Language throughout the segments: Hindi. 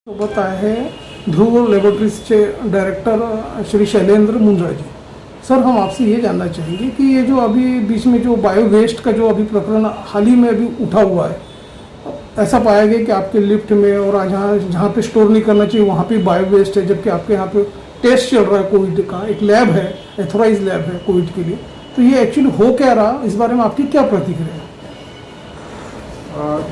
सोबत आहे ध्रुव लेबोरेटरीजचे डायरेक्टर श्री शैलेंद्र मुंद्रा जी। सर, हम आपसे ये जानना चाहेंगे कि ये जो अभी बीच में जो बायो वेस्ट का जो अभी प्रकरण हाल ही में अभी उठा हुआ है, ऐसा पाया गया कि आपके लिफ्ट में और जहाँ जहाँ पे स्टोर नहीं करना चाहिए वहाँ पे बायो वेस्ट है, जबकि आपके यहाँ पे टेस्ट चल रहा है कोविड का, एक लैब है, एथोराइज लैब है कोविड के लिए। तो ये एक्चुअली हो क्या रहा, इस बारे में आपकी क्या प्रतिक्रिया है?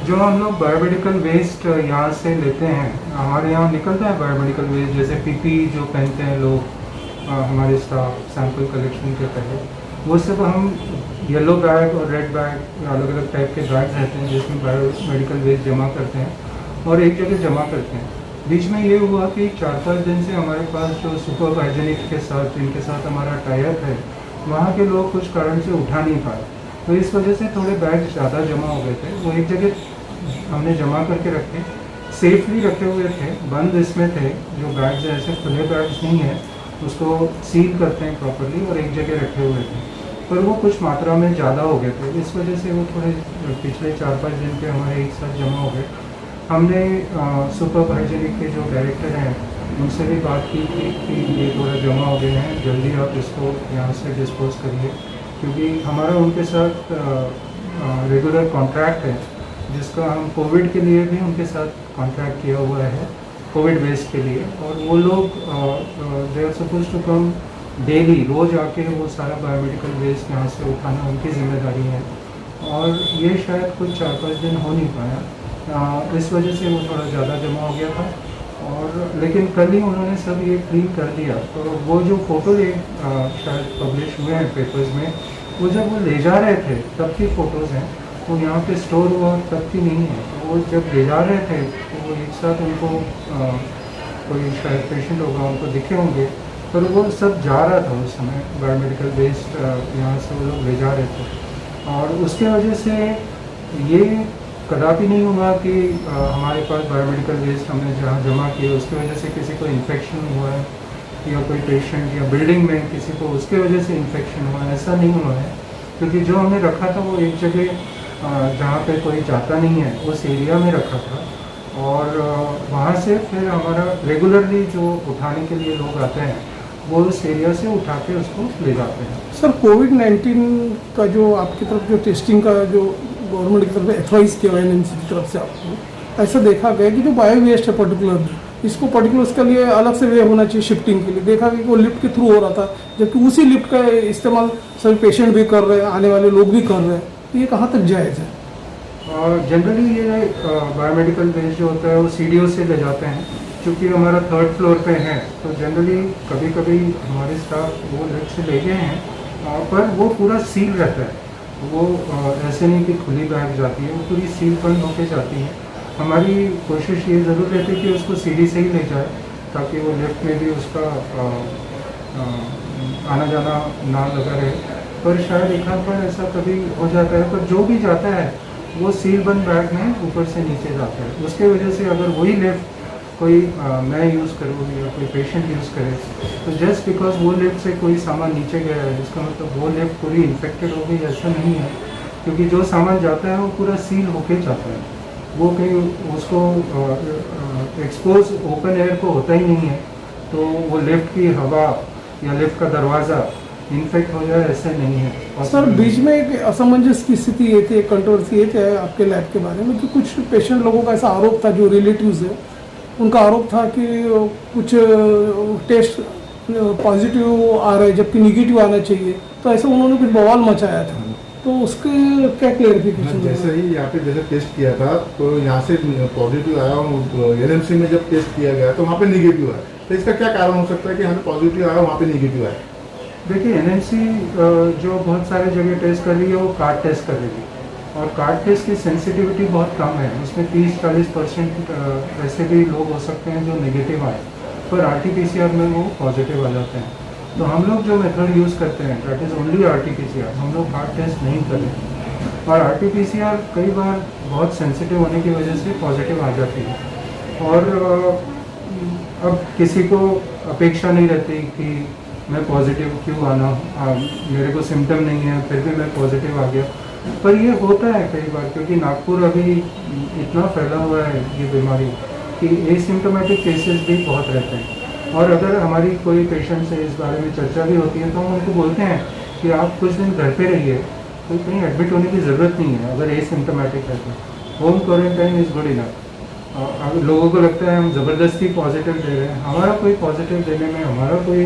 जो हम लोग बायोमेडिकल वेस्ट यहाँ से लेते हैं, हमारे यहाँ निकलता है बायोमेडिकल वेस्ट, जैसे पीपी जो पहनते हैं लोग, हमारे स्टाफ सैंपल कलेक्शन के पहले, वो सब हम येलो बैग और रेड बैग अलग अलग टाइप के बैग रहते हैं जिसमें बायोमेडिकल वेस्ट जमा करते हैं और एक जगह जमा करते हैं। बीच में ये हुआ कि 4-5 दिन से हमारे पास जो सुपर हाइजीनिक के साथ जिनके साथ हमारा टाइप है, वहाँ के लोग कुछ कारण से उठा नहीं पाए, तो इस वजह से थोड़े बैग ज़्यादा जमा हो गए थे। वो एक जगह हमने जमा करके रखे, सेफली रखे हुए थे, बंद इसमें थे। जो बैग्स हैं ऐसे खुले बैग्स नहीं हैं, उसको सील करते हैं प्रॉपरली और एक जगह रखे हुए थे, पर वो कुछ मात्रा में ज़्यादा हो गए थे। इस वजह से वो थोड़े पिछले 4-5 दिन पे हमारे एक साथ जमा हो गए। हमने सुपर हाइजीनिक के जो डायरेक्टर हैं उनसे भी बात की थी कि ये थोड़ा जमा हो गए हैं, जल्दी आप इसको यहाँ से डिस्पोज करिए, क्योंकि हमारा उनके साथ रेगुलर कॉन्ट्रैक्ट है, जिसका हम कोविड के लिए भी उनके साथ कॉन्ट्रैक्ट किया हुआ है, कोविड वेस्ट के लिए। और वो लोग they are suppose to come daily, रोज़ आके वो सारा बायोमेडिकल वेस्ट यहाँ से उठाना उनकी जिम्मेदारी है, और ये शायद कुछ 4-5 दिन हो नहीं पाया, इस वजह से वो थोड़ा ज़्यादा जमा हो गया था। और लेकिन कल ही उन्होंने सब ये क्लीन कर दिया। तो वो जो फ़ोटो शायद पब्लिश हुए हैं पेपर्स में, वो जब वो ले जा रहे थे तब की फ़ोटोज़ हैं, वो यहाँ पे स्टोर हुआ तब की नहीं है। तो वो जब ले जा रहे थे तो वो एक साथ उनको कोई शायद पेशेंट होगा, उनको दिखे होंगे, पर वो सब जा रहा था उस समय बायोमेडिकल वेस्ट यहाँ से वो लोग ले जा रहे थे। और उसके वजह से ये कदापि नहीं हुआ कि हमारे पास बायोमेडिकल वेस्ट हमने जहाँ जमा किया उसकी वजह से किसी को इन्फेक्शन हुआ है, या कोई पेशेंट या बिल्डिंग में किसी को उसके वजह से इन्फेक्शन हुआ है, ऐसा नहीं हुआ है। क्योंकि जो हमने रखा था वो एक जगह जहाँ पे कोई जाता नहीं है उस एरिया में रखा था, और वहाँ से फिर हमारा रेगुलरली जो उठाने के लिए लोग आते हैं वो उस एरिया से उठा के उसको ले जाते हैं। सर, कोविड-19 का जो आपकी तरफ जो टेस्टिंग का जो गवर्नमेंट की तरफ से एथोराइज किया हुआ है एनएमसी की तरफ से, आपको ऐसा देखा गया कि जो बायो वेस्ट है पर्टिकुलर, इसको पर्टिकुलर उसके लिए अलग से वे होना चाहिए शिफ्टिंग के लिए। देखा कि वो लिफ्ट के थ्रू हो रहा था, जबकि उसी लिफ्ट का इस्तेमाल सभी पेशेंट भी कर रहे हैं, आने वाले लोग भी कर रहे हैं, तो ये कहाँ तक जायज़ है? जनरली ये बायोमेडिकल वेस्ट जो होता है वो सीडीओ से ले जाते हैं। क्योंकि हमारा 3rd फ्लोर पे है, तो जनरली कभी कभी हमारे स्टाफ वो लिफ्ट से ले गए हैं, पर वो पूरा सील रहता है। वो ऐसे नहीं कि खुली बैग जाती है, वो पूरी सील बंद होके जाती है। हमारी कोशिश ये ज़रूर रहती है कि उसको सीढ़ी से ही ले जाए, ताकि वो लिफ्ट में भी उसका आना जाना ना लगा रहे। पर शायद एक आध बार ऐसा कभी हो जाता है, पर जो भी जाता है वो सील बंद बैग में ऊपर से नीचे जाता है। उसके वजह से अगर वही लिफ्ट कोई मैं यूज़ करूँ या कोई पेशेंट यूज़ करे, तो जस्ट बिकॉज वो लिफ्ट से कोई सामान नीचे गया है इसका मतलब वो लिफ्ट पूरी इन्फेक्टेड हो गई, ऐसा नहीं है। क्योंकि जो सामान जाता है वो पूरा सील होके जाता है, वो कहीं उसको एक्सपोज ओपन एयर को होता ही नहीं है, तो वो लिफ्ट की हवा या लिफ्ट का दरवाज़ा इन्फेक्ट हो जाए, ऐसा नहीं है। सर, बीच में एक असमंजस की स्थिति ये थी, एक कंट्रोवर्सी ये थी आपके लैब के बारे में कि कुछ पेशेंट लोगों का ऐसा आरोप था, जो रिलेटिव्स है उनका आरोप था कि कुछ टेस्ट पॉजिटिव आ रहे जबकि निगेटिव आना चाहिए, तो ऐसा उन्होंने कुछ बवाल मचाया था। तो उसके क्या क्लेरिफिकेशन? जैसे ही यहाँ पे जैसे टेस्ट किया था तो यहाँ से पॉजिटिव आया, एनएमसी में जब टेस्ट किया गया तो वहाँ पे निगेटिव आया, तो इसका क्या कारण हो सकता है कि हमें पॉजिटिव आया वहाँ पे निगेटिव आया? देखिए, एनएमसी जो बहुत सारे जगह टेस्ट कर रही है वो कार्ड टेस्ट कर रही है, और कार्ड टेस्ट की सेंसिटिविटी बहुत कम है, उसमें 30-40% ऐसे भी लोग हो सकते हैं जो नेगेटिव आए, पर RT-PCR में वो पॉजिटिव आ जाते हैं। तो हम लोग जो मेथड यूज़ करते हैं दैट इज़ ओनली RT-PCR, हम लोग हार्ड टेस्ट नहीं करें। और RT-PCR कई बार बहुत सेंसिटिव होने की वजह से पॉजिटिव आ जाती है, और अब किसी को अपेक्षा नहीं रहती कि मैं पॉजिटिव क्यों आना, मेरे को सिम्टम नहीं है फिर भी मैं पॉजिटिव आ गया। पर ये होता है कई बार, क्योंकि नागपुर अभी इतना फैला हुआ है ये बीमारी, कि एसिम्टोमेटिक केसेस भी बहुत रहते हैं। और अगर हमारी कोई पेशेंट से इस बारे में चर्चा भी होती है तो हम उनको बोलते हैं कि आप कुछ दिन घर पे रहिए, तो कहीं एडमिट होने की ज़रूरत नहीं है अगर एसिम्टोमेटिक है तो। Home quarantine is good enough. अगर लोगों को लगता है हम ज़बरदस्ती पॉजिटिव दे रहे हैं, हमारा कोई पॉजिटिव देने में हमारा कोई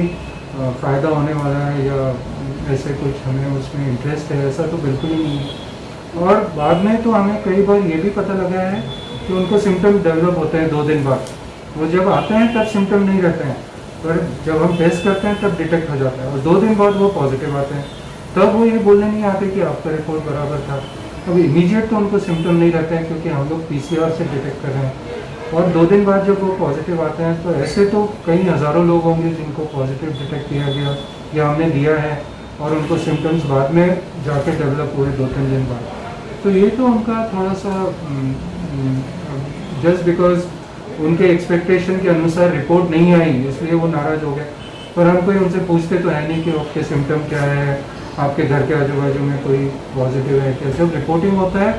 फ़ायदा होने वाला है या ऐसे कुछ हमें उसमें इंटरेस्ट है, ऐसा तो बिल्कुल ही नहीं है। और बाद में तो हमें कई बार ये भी पता लगा है कि उनको सिम्टम डेवलप होते हैं 2 दिन बाद। वो जब आते हैं तब सिम्टम नहीं रहते हैं, पर जब हम टेस्ट करते हैं तब डिटेक्ट हो जाता है और 2 दिन बाद वो पॉजिटिव आते हैं। तब वो ये बोलने नहीं आते कि आपका रिपोर्ट बराबर था। अब इमीडिएट तो उनको सिम्टम नहीं रहते हैं क्योंकि हम लोग PCR से डिटेक्ट कर रहे हैं। और 2 दिन बाद जब वो पॉजिटिव आते हैं तो ऐसे तो कई हज़ारों लोग होंगे जिनको पॉजिटिव डिटेक्ट किया गया या हमने दिया है और उनको सिम्टम्स बाद में जाके डेवलप हुए 2-3 दिन बाद। तो ये तो उनका थोड़ा सा जस्ट बिकॉज उनके एक्सपेक्टेशन के अनुसार रिपोर्ट नहीं आई इसलिए वो नाराज़ हो गए। पर हम कोई उनसे पूछते तो है नहीं कि आपके सिम्टम क्या है, आपके घर के आजू बाजू में कोई पॉजिटिव है क्या। जब रिपोर्टिंग होता है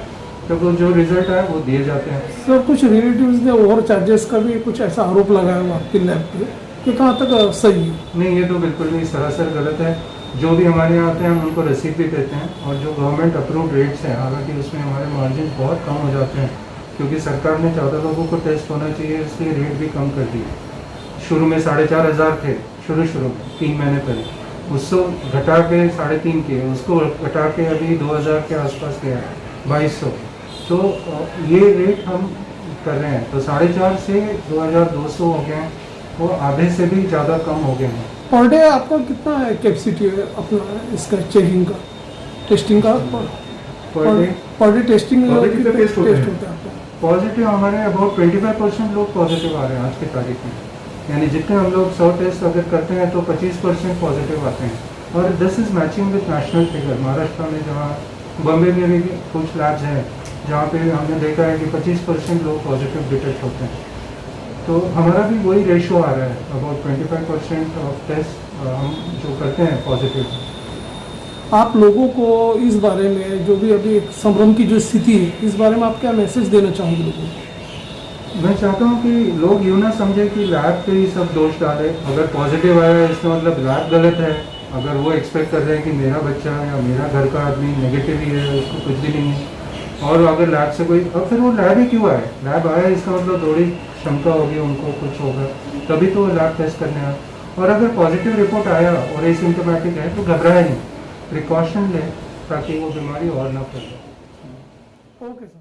तब वो जो रिजल्ट है वो दिए जाते हैं। सर कुछ रिलेटिव्स ने ओवर चार्जेस का भी कुछ ऐसा आरोप लगाया हुआ आपकी लैब पे, कि कहाँ तक सही है? नहीं, ये तो बिल्कुल नहीं, सरासर गलत है। जो भी हमारे यहाँ आते हैं हम उनको रसीद भी देते हैं और जो गवर्नमेंट अप्रूव्ड रेट्स हैं, हालांकि उसमें हमारे मार्जिन बहुत कम हो जाते हैं क्योंकि सरकार ने 14 लोगों को टेस्ट होना चाहिए इसलिए रेट भी कम कर दिए। शुरू में 4,500 थे, शुरू में 3 महीने पहले, उसको घटा के 3.5 किए, उसको घटा के अभी 2,000 के आसपास गया है, 2,200। तो ये रेट हम कर रहे हैं, तो 4,500 से 2,200 हो गए हैं, वो आधे से भी ज़्यादा कम हो गए हैं। पर डे आपका कितना कैपेसिटी है अपना इसका चेकिंग का, टेस्टिंग का? पर डे टेस्टिंग कितने टेस्ट होते हैं? आपका? पॉजिटिव हमारे अबाउट 25% लोग पॉजिटिव आ रहे हैं आज की तारीख में। यानी जितने हम लोग 100 टेस्ट अगर करते हैं तो 25% पॉजिटिव आते हैं। और this is matching with national figure. Maharashtra में, जहाँ बॉम्बे में भी कुछ लैब्स हैं जहाँ पे हमने देखा है कि 25% लोग पॉजिटिव डिटेक्ट होते हैं। तो हमारा भी वही रेशो आ रहा है, अबाउट 25% ऑफ टेस्ट हम जो करते हैं पॉजिटिव। आप लोगों को इस बारे में, जो भी अभी एक संभ्रम की जो स्थिति है, इस बारे में आप क्या मैसेज देना चाहोगे लोगों को? मैं चाहता हूँ कि लोग यूँ ना समझे कि लैब पे ही सब दोष डाले। अगर पॉजिटिव आया है इसका मतलब लैब गलत है। अगर वो एक्सपेक्ट कर रहे हैं कि मेरा बच्चा या मेरा घर का आदमी नेगेटिव ही है, उसको कुछ भी नहीं है, और अगर लैब से कोई, और फिर वो लैब ही क्यों आए? लैब आया इसका मतलब थोड़ी शंका होगी उनको, कुछ होगा, तभी तो वो लैब टेस्ट करने आए। और अगर पॉजिटिव रिपोर्ट आया और एसिम्प्टोमेटिक है तो घबराए नहीं, प्रिकॉशन लें ताकि वो बीमारी और ना फैले। Okay sir.